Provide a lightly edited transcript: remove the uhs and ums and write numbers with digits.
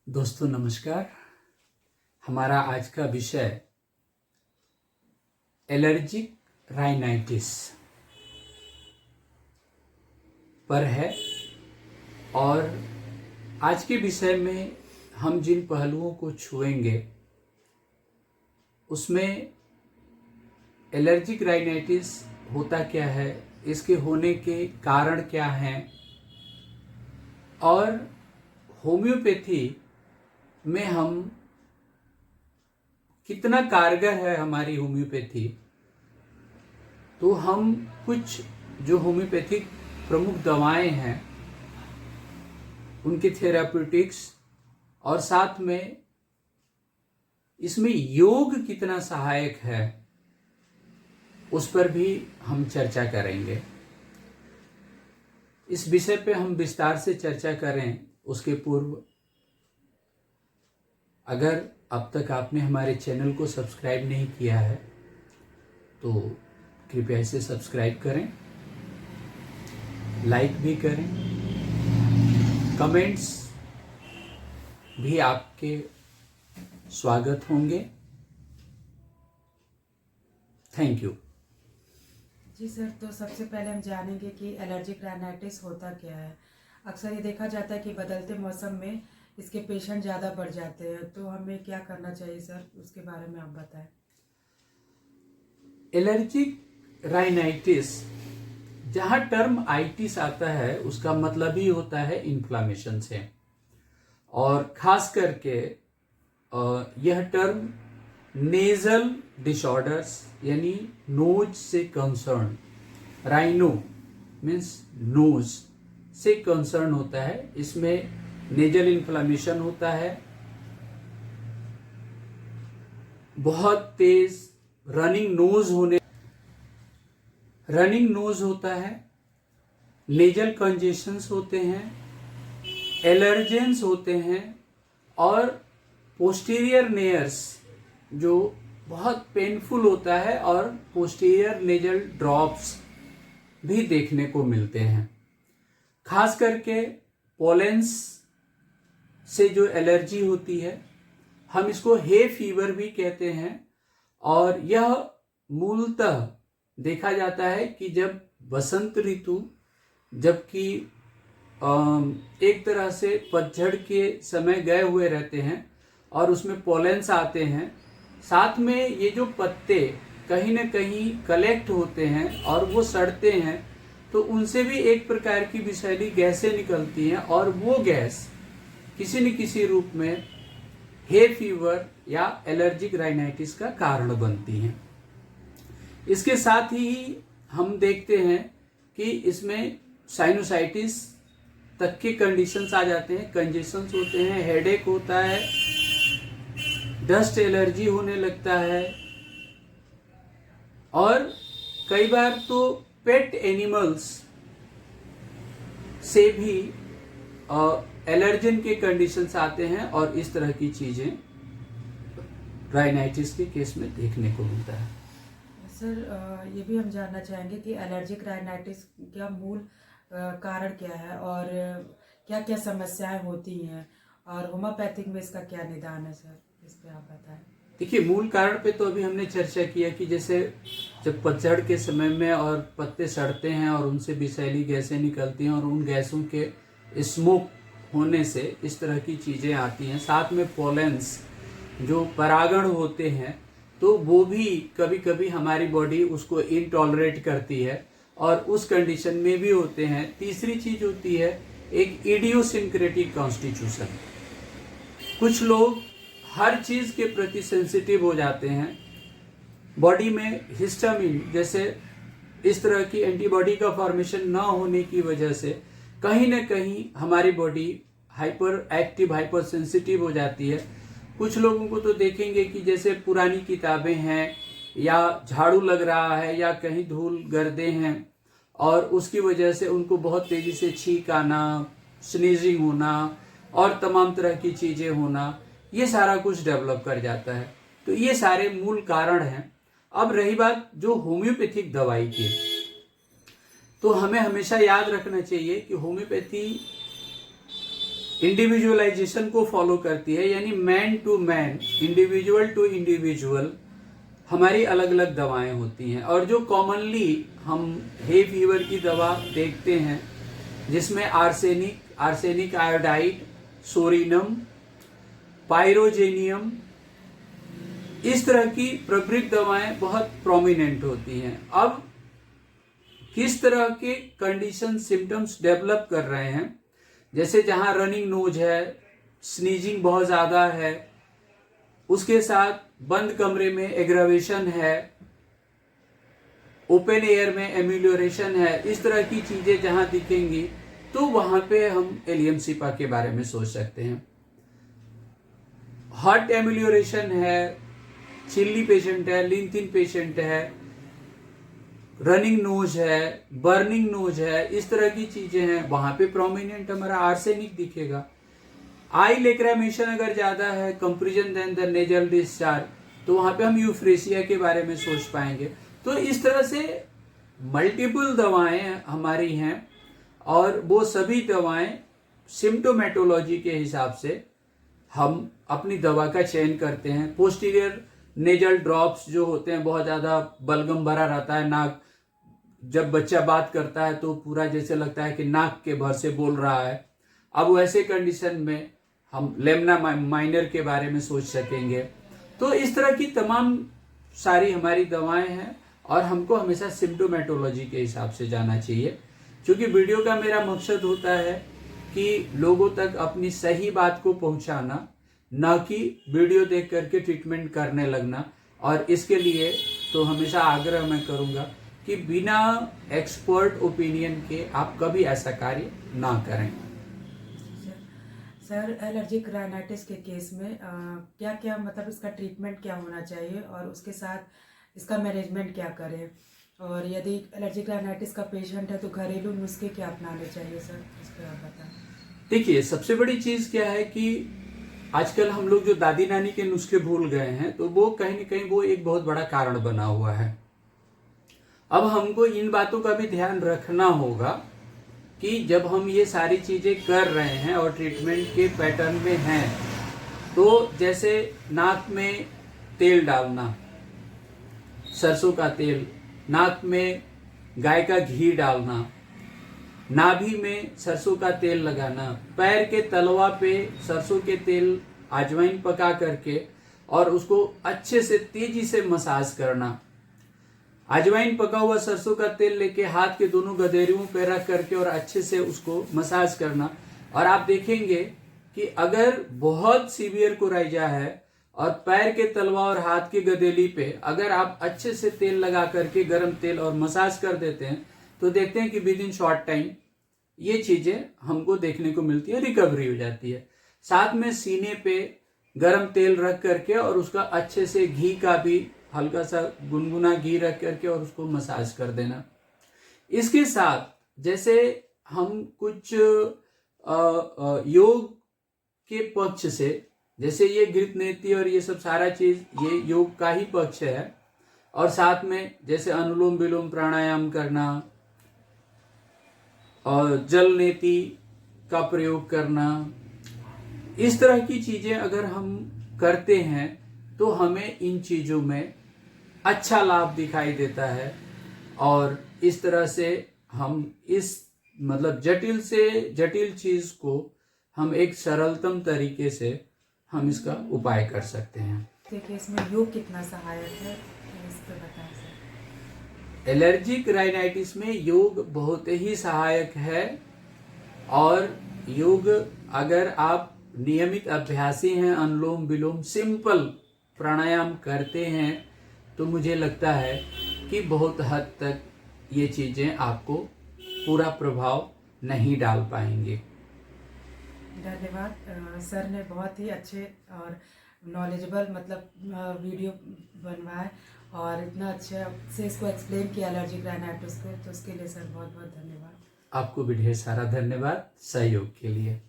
दोस्तों नमस्कार। हमारा आज का विषय एलर्जिक राइनाइटिस पर है और आज के विषय में हम जिन पहलुओं को छुएंगे उसमें एलर्जिक राइनाइटिस होता क्या है, इसके होने के कारण क्या हैं और होम्योपैथी में हम कितना कारगर है हमारी होम्योपैथी। तो हम कुछ जो होम्योपैथिक प्रमुख दवाएं हैं उनके थेराप्यूटिक्स और साथ में इसमें योग कितना सहायक है उस पर भी हम चर्चा करेंगे। इस विषय पे हम विस्तार से चर्चा करें उसके पूर्व अगर अब तक आपने हमारे चैनल को सब्सक्राइब नहीं किया है तो कृपया इसे सब्सक्राइब करें, लाइक भी करें, कमेंट्स भी आपके स्वागत होंगे। Thank you. जी सर, तो सबसे पहले हम जानेंगे कि एलर्जिक राइनाइटिस होता क्या है। अक्सर ये देखा जाता है कि बदलते मौसम में इसके पेशेंट ज़्यादा बढ़ जाते हैं, तो हमें क्या करना चाहिए सर, उसके बारे में आप बताएं। एलर्जिक राइनाइटिस, जहाँ टर्म आइटिस आता है उसका मतलब ही होता है इन्फ्लामेशन से, और खास करके यह टर्म नेजल डिसऑर्डर्स यानी नोज से कंसर्न, राइनो मीन्स नोज से कंसर्न होता है। इसमें नेजल इन्फ्लामेशन होता है, बहुत तेज रनिंग नोज होता है, नेजल कंजेशंस होते हैं, एलर्जेंस होते हैं और पोस्टीरियर नेयर्स जो बहुत पेनफुल होता है और पोस्टीरियर नेजल ड्रॉप्स भी देखने को मिलते हैं। खास करके पोलेंस से जो एलर्जी होती है हम इसको हे फीवर भी कहते हैं, और यह मूलतः देखा जाता है कि जब बसंत ऋतु, जबकि एक तरह से पतझड़ के समय गए हुए रहते हैं और उसमें पोलेंस आते हैं, साथ में ये जो पत्ते कहीं न कहीं कलेक्ट होते हैं और वो सड़ते हैं, तो उनसे भी एक प्रकार की विषैली गैसें निकलती हैं और वो गैस किसी न किसी रूप में हे फीवर या एलर्जिक राइनाइटिस का कारण बनती हैं। इसके साथ ही हम देखते हैं कि इसमें साइनोसाइटिस तक के कंडीशंस आ जाते हैं, कंजेशंस होते हैं, हेडेक होता है, डस्ट एलर्जी होने लगता है और कई बार तो पेट एनिमल्स से भी एलर्जन के कंडीशंस आते हैं और इस तरह की चीजें राइनाइटिस के केस में देखने को मिलता है। सर, ये भी हम जानना चाहेंगे कि एलर्जिक राइनाइटिस का मूल कारण क्या है और क्या क्या समस्याएं होती हैं और होम्योपैथिक में इसका क्या निदान है सर, इस पे आप बताएं। देखिए, मूल कारण पे तो अभी हमने चर्चा किया कि जैसे जब पतझड़ के समय में और पत्ते सड़ते हैं और उनसे विषैली गैसें निकलती हैं और उन गैसों के स्मोक होने से इस तरह की चीज़ें आती हैं। साथ में पोलेंस जो परागण होते हैं तो वो भी कभी कभी हमारी बॉडी उसको इनटॉलरेट करती है और उस कंडीशन में भी होते हैं। तीसरी चीज होती है एक इडियोसिंक्रेटिक कॉन्स्टिट्यूशन। कुछ लोग हर चीज के प्रति सेंसिटिव हो जाते हैं। बॉडी में हिस्टामिन जैसे इस तरह की एंटीबॉडी का फॉर्मेशन न होने की वजह से कहीं न कहीं हमारी body hyper active, hyper sensitive हो जाती है। कुछ लोगों को तो देखेंगे कि जैसे पुरानी किताबें हैं या झाड़ू लग रहा है या कहीं धूल गर्दे हैं और उसकी वजह से उनको बहुत तेजी से छींक आना, स्नीजिंग होना और तमाम तरह की चीजें होना, ये सारा कुछ डेवलप कर जाता है। तो ये सारे मूल कारण हैं। अब रही बात जो होम्योपैथिक दवाई की, तो हमें हमेशा याद रखना चाहिए कि होम्योपैथी इंडिविजुअलाइजेशन को फॉलो करती है, यानी man to man, individual to individual हमारी अलग अलग दवाएं होती हैं। और जो कॉमनली हम हे फीवर की दवा देखते हैं जिसमें आर्सेनिक आयोडाइड, सोरिनम, पायरोजेनियम, इस तरह की प्रवृत्त दवाएं बहुत प्रोमिनेंट होती हैं। अब किस तरह के कंडीशन सिम्टम्स डेवलप कर रहे हैं, जैसे जहां रनिंग नोज है, स्नीजिंग बहुत ज्यादा है, उसके साथ बंद कमरे में एग्रावेशन है, ओपन एयर में एम्यूलोरेशन है, इस तरह की चीजें जहां दिखेंगी तो वहां पे हम एलियमसिपा के बारे में सोच सकते हैं। हार्ट एम्यूलोरेशन है, चिल्ली पेशेंट है, लिंथिन पेशेंट है, रनिंग नोज है, बर्निंग नोज है, इस तरह की चीजें हैं, वहां पे प्रोमिनेंट हमारा आर्सेनिक दिखेगा। आई लेक्रामेशन अगर ज्यादा है, compression then the nasal discharge, तो वहां पे हम यूफ्रेसिया के बारे में सोच पाएंगे। तो इस तरह से मल्टीपल दवाएं हमारी हैं और वो सभी दवाएं सिम्टोमेटोलॉजी के हिसाब से हम अपनी दवा का चयन करते हैं। पोस्टीरियर नेजल ड्रॉप्स जो होते हैं, बहुत ज्यादा बलगम भरा रहता है नाक, जब बच्चा बात करता है तो पूरा जैसे लगता है कि नाक के भर से बोल रहा है, अब वैसे कंडीशन में हम लेमना माइनर के बारे में सोच सकेंगे। तो इस तरह की तमाम सारी हमारी दवाएं हैं और हमको हमेशा सिम्टोमेटोलॉजी के हिसाब से जाना चाहिए, क्योंकि वीडियो का मेरा मकसद होता है कि लोगों तक अपनी सही बात को पहुंचाना, न कि वीडियो देख करके ट्रीटमेंट करने लगना। और इसके लिए तो हमेशा आग्रह मैं करूंगा कि बिना एक्सपर्ट ओपिनियन के आप कभी ऐसा कार्य ना करें। सर, एलर्जिक राइनाइटिस के केस में क्या क्या मतलब इसका ट्रीटमेंट क्या होना चाहिए और उसके साथ इसका मैनेजमेंट क्या करें, और यदि एलर्जिक राइनाइटिस का पेशेंट है तो घरेलू नुस्खे क्या अपनाने चाहिए सर, इस पर आप बताएं। देखिए, सबसे बड़ी चीज क्या है कि आजकल हम लोग जो दादी नानी के नुस्खे भूल गए हैं, तो वो कहीं न कहीं वो एक बहुत बड़ा कारण बना हुआ है। अब हमको इन बातों का भी ध्यान रखना होगा कि जब हम ये सारी चीजें कर रहे हैं और ट्रीटमेंट के पैटर्न में हैं, तो जैसे नाक में तेल डालना, सरसों का तेल, नाक में गाय का घी डालना, नाभि में सरसों का तेल लगाना, पैर के तलवा पे सरसों के तेल अजवाइन पका करके और उसको अच्छे से तेजी से मसाज करना। अजवाइन पका हुआ सरसों का तेल लेके हाथ के दोनों गदेरियों पे रख करके और अच्छे से उसको मसाज करना। और आप देखेंगे कि अगर बहुत सीवियर कोराइजा है और पैर के तलवा और हाथ की गदेली पे अगर आप अच्छे से तेल लगा करके गर्म तेल और मसाज कर देते हैं, तो देखते हैं कि विद इन शॉर्ट टाइम ये चीजें हमको देखने को मिलती है, रिकवरी हो जाती है। साथ में सीने पे गर्म तेल रख करके और उसका अच्छे से घी का भी हल्का सा गुनगुना घी रख करके और उसको मसाज कर देना। इसके साथ जैसे हम कुछ योग के पक्ष से, जैसे ये गृत नीति और ये सब सारा चीज ये योग का ही पक्ष है, और साथ में जैसे अनुलोम विलोम प्राणायाम करना और जल नीति का प्रयोग करना, इस तरह की चीजें अगर हम करते हैं तो हमें इन चीजों में अच्छा लाभ दिखाई देता है। और इस तरह से हम इस मतलब जटिल से जटिल चीज को हम एक सरलतम तरीके से हम इसका उपाय कर सकते हैं। देखिए, इसमें योग कितना सहायक है, इस पर बताएं सर। एलर्जिक राइनाइटिस में योग बहुत ही सहायक है, और योग अगर आप नियमित अभ्यासी हैं, अनुलोम विलोम सिंपल प्राणायाम करते हैं, तो मुझे लगता है कि बहुत हद तक ये चीजें आपको पूरा प्रभाव नहीं डाल पाएंगे। धन्यवाद सर ने बहुत ही अच्छे और नॉलेजेबल मतलब वीडियो बनवाए और इतना अच्छे से इसको एक्सप्लेन किया एलर्जिक राइनाइटिस को, तो उसके लिए सर बहुत बहुत धन्यवाद। आपको भी ढेर सारा धन्यवाद सहयोग के लिए।